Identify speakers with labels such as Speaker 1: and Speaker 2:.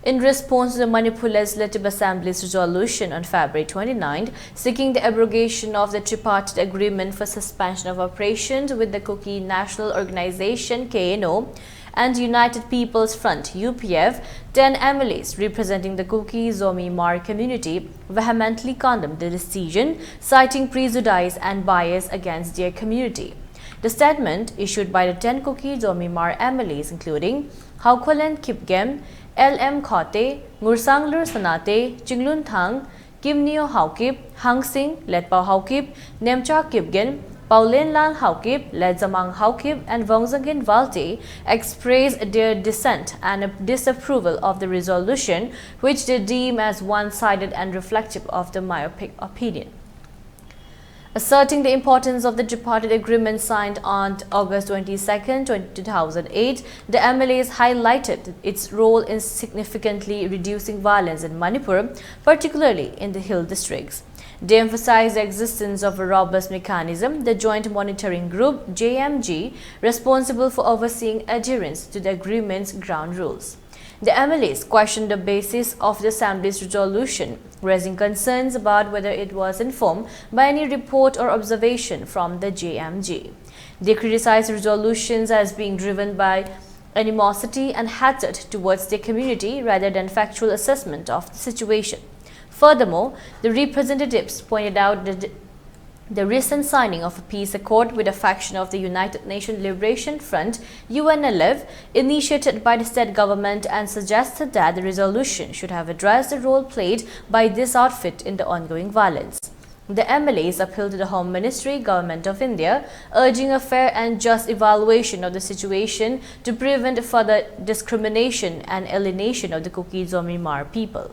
Speaker 1: in response to the Manipur Legislative Assembly's resolution on February 29, seeking the abrogation of the tripartite agreement for suspension of operations with the Kuki National Organization (KNO) and United People's Front (UPF), 10 MLAs representing the Kuki Zomi-Mar community vehemently condemned the decision, citing prejudice and bias against their community. The statement, issued by the 10 Kuki Zomi-Mar MLAs including Haukwalen Kipgem, LM Khote, Ngursanglur Sanate, Chinglun Thang, Kimnio Haukip, Hang Singh, Letpao Haukip, Nemcha Kipgen, Paulen Lal Haukip, Ledzamang Haukip, and Wongzangin Valte expressed their dissent and disapproval of the resolution, which they deem as one-sided and reflective of the myopic opinion. Asserting the importance of the tripartite agreement signed on August 22, 2008, the MLAs highlighted its role in significantly reducing violence in Manipur, particularly in the hill districts. They emphasized the existence of a robust mechanism, the Joint Monitoring Group (JMG), responsible for overseeing adherence to the agreement's ground rules. The MLAs questioned the basis of the Assembly's resolution, raising concerns about whether it was informed by any report or observation from the JMG. They criticized resolutions as being driven by animosity and hatred towards their community rather than factual assessment of the situation. Furthermore, the representatives pointed out that the recent signing of a peace accord with a faction of the United Nations Liberation Front (UNLF) initiated by the state government and suggested that the resolution should have addressed the role played by this outfit in the ongoing violence. The MLAs appealed to the Home Ministry, Government of India, urging a fair and just evaluation of the situation to prevent further discrimination and alienation of the Kuki Zomi-Mar people.